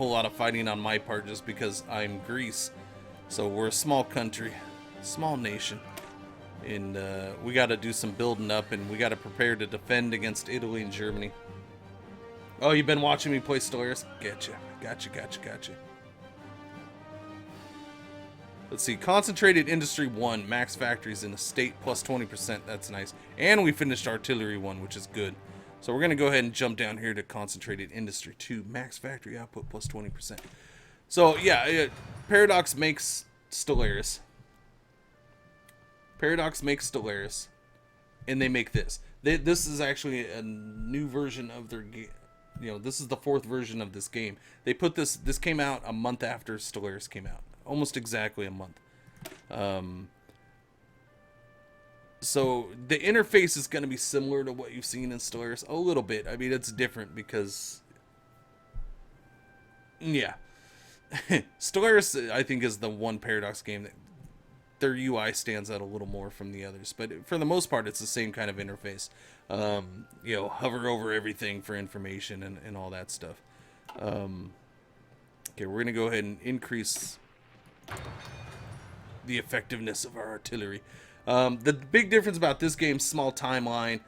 whole lot of fighting on my part just because I'm Greece. So we're a small country, small nation. And we got to do some building up, and we got to prepare to defend against Italy and Germany. Oh, you've been watching me play Stellaris? Gotcha. Let's see. Concentrated Industry 1, max factories in the state plus 20%. That's nice. And we finished Artillery 1, which is good. So we're going to go ahead and jump down here to Concentrated Industry 2, max factory output plus 20%. So, yeah, Paradox makes Stellaris. And they make this. This is actually a new version of their game. You know, this is the 4th version of this game. They put this came out a month after Stellaris came out. Almost exactly a month. So the interface is going to be similar to what you've seen in Stellaris a little bit. I mean, it's different because, yeah, Stellaris I think is the one Paradox game that their UI stands out a little more from the others. But for the most part, it's the same kind of interface. You know, hover over everything for information and all that stuff. Okay, we're going to go ahead and increase the effectiveness of our artillery. The big difference about this game, small timeline,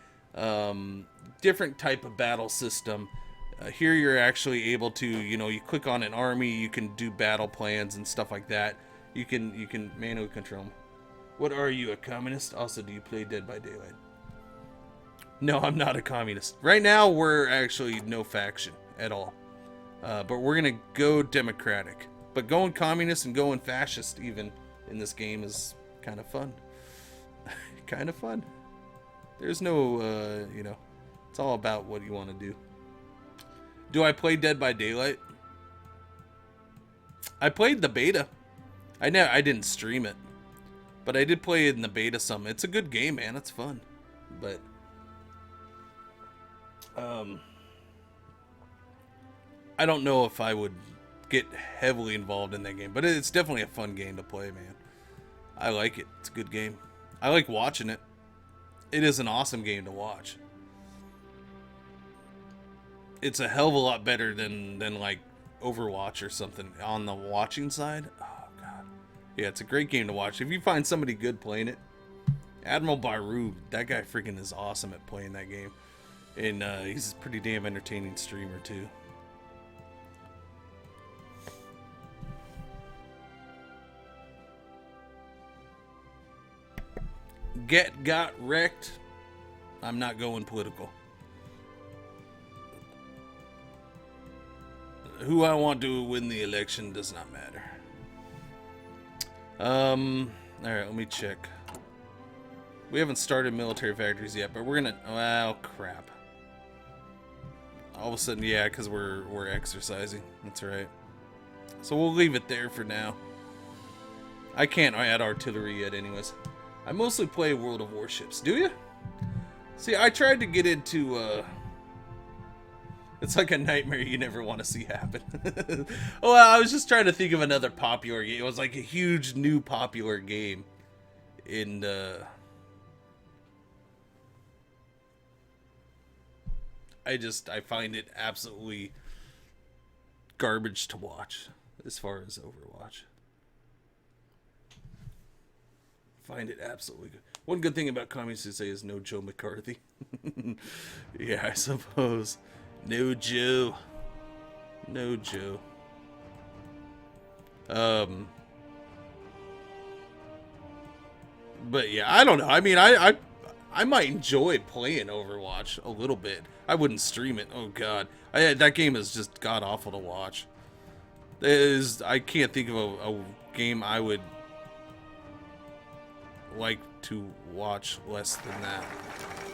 different type of battle system. Here you're actually able to, you know, you click on an army, you can do battle plans and stuff like that. You can manually control them. What are you, a communist? Also, do you play Dead by Daylight? No, I'm not a communist. Right now, we're actually no faction at all. But we're going to go democratic. But going communist and going fascist even in this game is kind of fun. Kind of fun. There's no, you know, it's all about what you want to do. Do I play Dead by Daylight? I played the beta. I didn't stream it. But I did play it in the beta some. It's a good game, man. It's fun. But I don't know if I would get heavily involved in that game, but it's definitely a fun game to play, man. I like it. It's a good game. I like watching it. It is an awesome game to watch. It's a hell of a lot better than like Overwatch or something on the watching side. Oh god. Yeah, it's a great game to watch. If you find somebody good playing it, Admiral Baru, that guy freaking is awesome at playing that game. And he's a pretty damn entertaining streamer too. Got wrecked. I'm not going political. Who I want to win the election does not matter. Alright, let me check. We haven't started military factories yet, but we're gonna... Oh, crap. All of a sudden, yeah, because we're exercising. That's right. So we'll leave it there for now. I can't add artillery yet anyways. I mostly play World of Warships. Do you? See, I tried to get into, it's like a nightmare you never want to see happen. Well, I was just trying to think of another popular game. It was like a huge new popular game. And, I find it absolutely garbage to watch as far as Overwatch. Find it absolutely good. One good thing about communists to say is no Joe McCarthy. Yeah, I suppose. No Joe. No Joe. But yeah, I don't know. I mean, I might enjoy playing Overwatch a little bit. I wouldn't stream it. Oh god, that game is just god awful to watch. I can't think of a game I would like to watch less than that,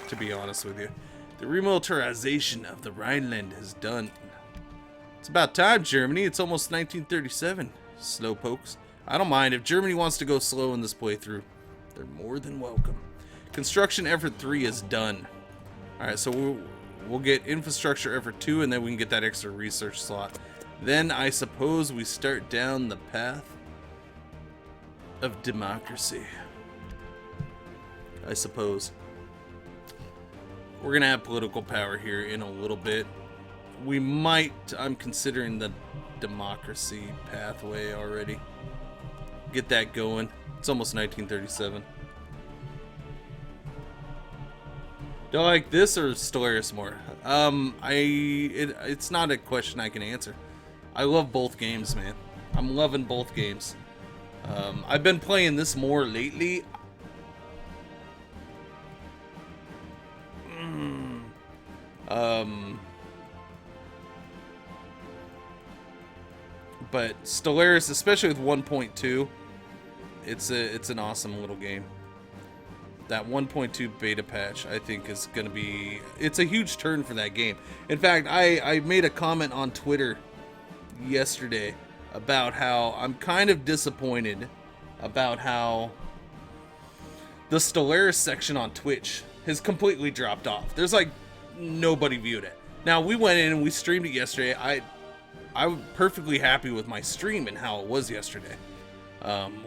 to be honest with you. The remilitarization of the Rhineland is done. It's about time, Germany. It's almost 1937. Slowpokes. I don't mind. If Germany wants to go slow in this playthrough, they're more than welcome. Construction effort 3 is done. Alright, so we'll get infrastructure effort 2, and then we can get that extra research slot. Then I suppose we start down the path of democracy. I suppose. We're going to have political power here in a little bit. We might, I'm considering the democracy pathway already. Get that going. It's almost 1937. Do I like this or Stellaris more? It's not a question I can answer. I love both games, man. I'm loving both games. I've been playing this more lately. But Stellaris, especially with 1.2, it's an awesome little game. That 1.2 beta patch, I think, is going to be... It's a huge turn for that game. In fact, I made a comment on Twitter yesterday about how I'm kind of disappointed about how the Stellaris section on Twitch has completely dropped off. There's like nobody viewed it. Now, we went in and we streamed it yesterday. I was perfectly happy with my stream and how it was yesterday.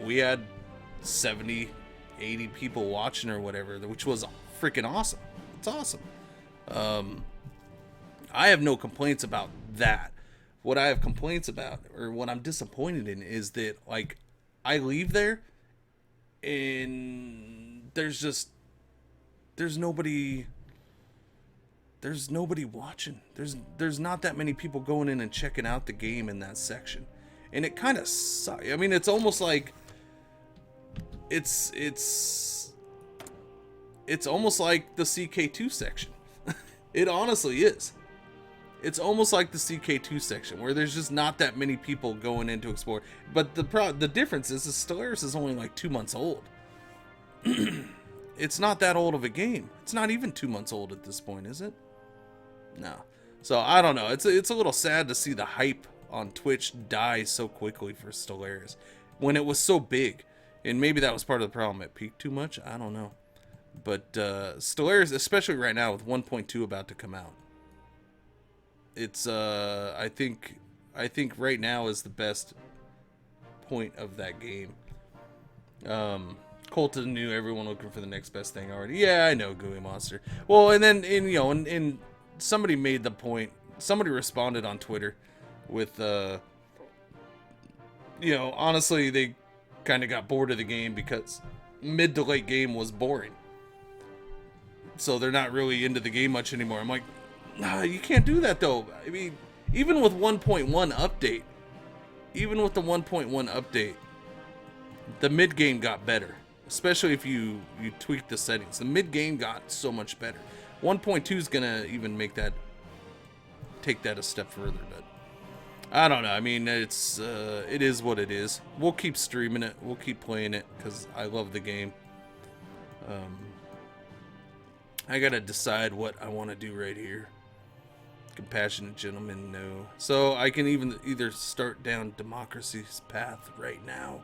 We had 70... 80 people watching or whatever, which was freaking awesome. It's awesome. I have no complaints about that. What I have complaints about, or what I'm disappointed in, is that like I leave there and there's nobody watching. There's not that many people going in and checking out the game in that section, and it kind of sucks. I mean, it's almost like it's almost like the CK2 section. It honestly is. It's almost like the CK2 section where there's just not that many people going in to explore. But the difference is the Stellaris is only like 2 months old. It's not that old of a game. It's not even 2 months old at this point, is it? No. So I don't know. It's a little sad to see the hype on Twitch die so quickly for Stellaris when it was so big. And maybe that was part of the problem. It peaked too much. I don't know. But Stellaris, especially right now with 1.2 about to come out, it's I think right now is the best point of that game. Colton knew everyone looking for the next best thing already. Yeah, I know, Gooey Monster. Well, and then and somebody made the point. Somebody responded on Twitter with honestly they kind of got bored of the game because mid to late game was boring. So they're not really into the game much anymore. I'm like, nah, you can't do that though. I mean, even with 1.1 update, even with the 1.1 update, the mid game got better. Especially if you tweak the settings. The mid game got so much better. 1.2 is gonna even take that a step further, but I don't know. I mean, it is what it is. We'll keep streaming it. We'll keep playing it because I love the game. I gotta decide what I want to do right here. Compassionate gentleman, no. So I can either start down democracy's path right now,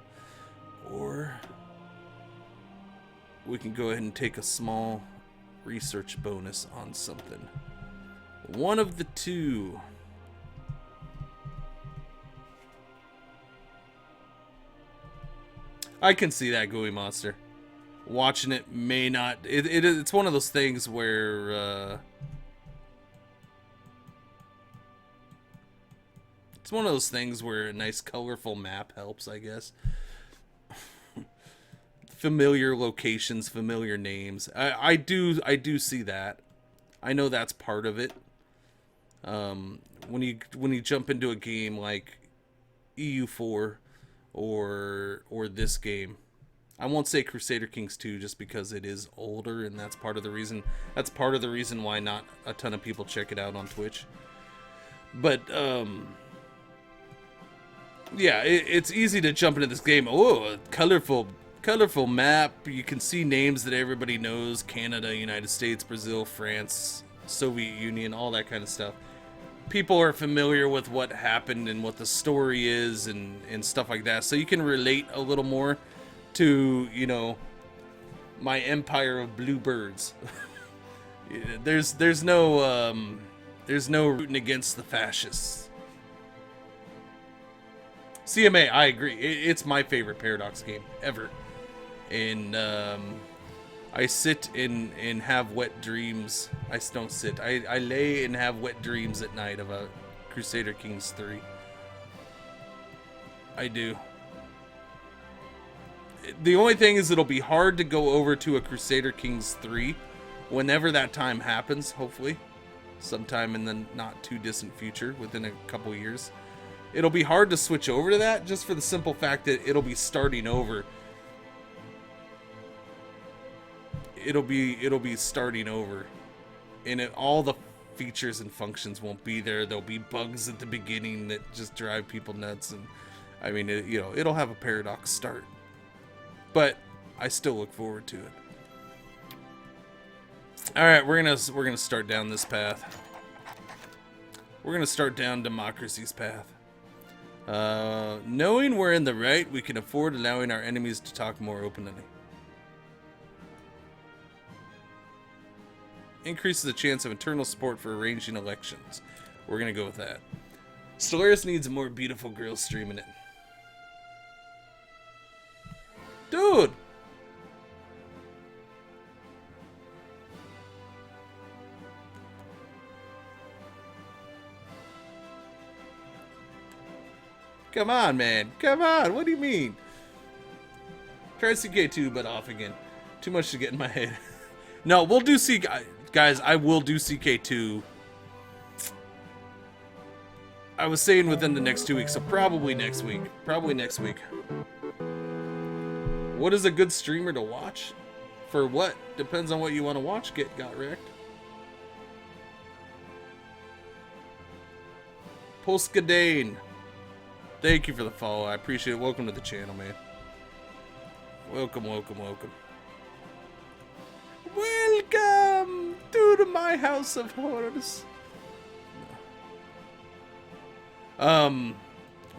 or we can go ahead and take a small research bonus on something. One of the two. I can see that, Gooey Monster. Watching it may not... It's one of those things where... it's one of those things where a nice colorful map helps, I guess. Familiar locations, familiar names. I do see that. I know that's part of it. When you jump into a game like EU4 or this game, I won't say Crusader Kings 2 just because it is older, and that's part of the reason why not a ton of people check it out on Twitch. But yeah, it's easy to jump into this game. Oh, a colorful map. You can see names that everybody knows: Canada, United States, Brazil, France, Soviet Union, all that kind of stuff. People are familiar with what happened and what the story is and stuff like that, so you can relate a little more to, my empire of blue birds. there's no rooting against the fascists. CMA, I agree. It's my favorite Paradox game ever. And I sit and have wet dreams. I don't sit. I lay and have wet dreams at night about Crusader Kings 3. I do. The only thing is it'll be hard to go over to a Crusader Kings 3 whenever that time happens, hopefully. Sometime in the not too distant future, within a couple years. It'll be hard to switch over to that just for the simple fact that it'll be starting over. It'll be starting over. And all the features and functions won't be there. There'll be bugs at the beginning that just drive people nuts, and I mean, it'll have a paradox start. But I still look forward to it. All right, we're gonna start down this path. We're gonna start down democracy's path. Knowing we're in the right, we can afford allowing our enemies to talk more openly. Increases the chance of internal support for arranging elections. We're gonna go with that. Stellaris needs more beautiful girls streaming it. Dude! Come on, man. Come on. What do you mean? Try CK2, but off again. Too much to get in my head. No, we'll do Guys, I will do CK2. I was saying within the next 2 weeks, so probably next week. Probably next week. What is a good streamer to watch? For what? Depends on what you want to watch. Got wrecked. Polskadane. Thank you for the follow. I appreciate it. Welcome to the channel, man. Welcome, welcome, welcome. Welcome to my house of horrors.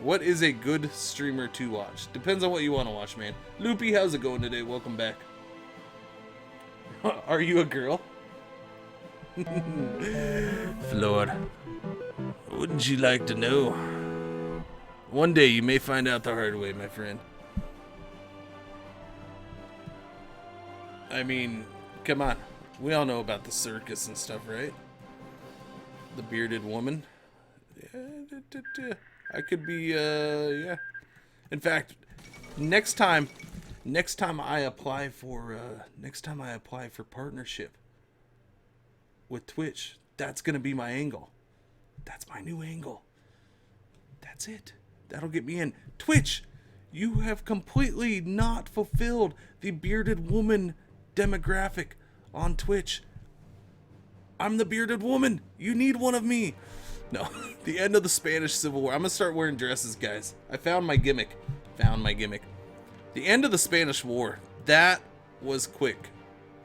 What is a good streamer to watch? Depends on what you want to watch, man. Loopy, how's it going today? Welcome back. Are you a girl? Floor. Wouldn't you like to know? One day you may find out the hard way, my friend. I mean, come on. We all know about the circus and stuff, right? The bearded woman. Yeah, I could be, yeah. In fact, next time I apply for partnership with Twitch, that's gonna be my angle. That's my new angle. That's it. That'll get me in. Twitch, you have completely not fulfilled the bearded woman demographic on Twitch. I'm the bearded woman. You need one of me. No, the end of the Spanish Civil War. I'm gonna start wearing dresses, guys. I found my gimmick. The end of the Spanish War. That was quick.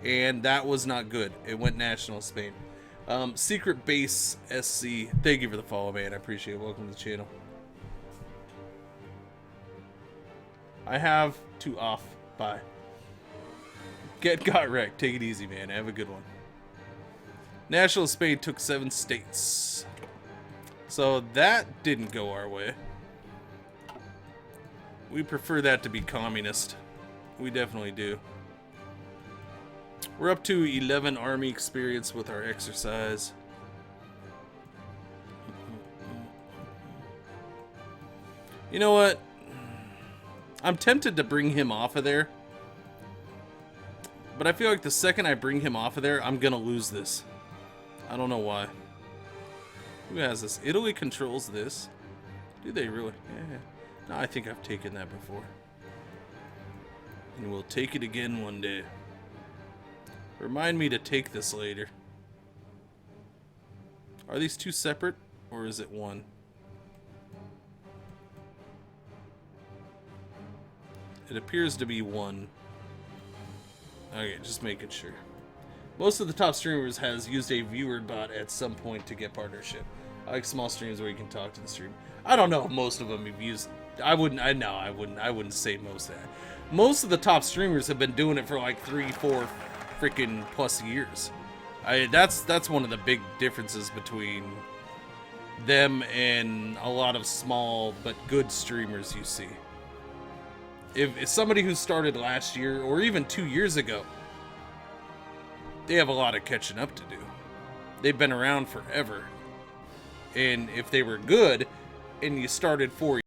And that was not good. It went national Spain. Secret Base SC. Thank you for the follow, man. I appreciate it. Welcome to the channel. I have to off. Bye. Got wrecked. Take it easy, man. Have a good one. National Spain took 7 states. So that didn't go our way. We prefer that to be communist. We definitely do. We're up to 11 army experience with our exercise. You know what? I'm tempted to bring him off of there. But I feel like the second I bring him off of there, I'm gonna lose this. I don't know why. Who has this? Italy controls this. Do they really? Yeah. No, I think I've taken that before. And we'll take it again one day. Remind me to take this later. Are these two separate, or is it one? It appears to be one. Okay, just making sure. Most of the top streamers has used a viewer bot at some point to get partnership. I like small streams where you can talk to the stream. I don't know if most of them have used. I wouldn't say most of that. Most of the top streamers have been doing it for like 3, 4 freaking plus years. That's one of the big differences between them and a lot of small but good streamers you see. If somebody who started last year or even 2 years ago, they have a lot of catching up to do. They've been around forever. And if they were good and you started 4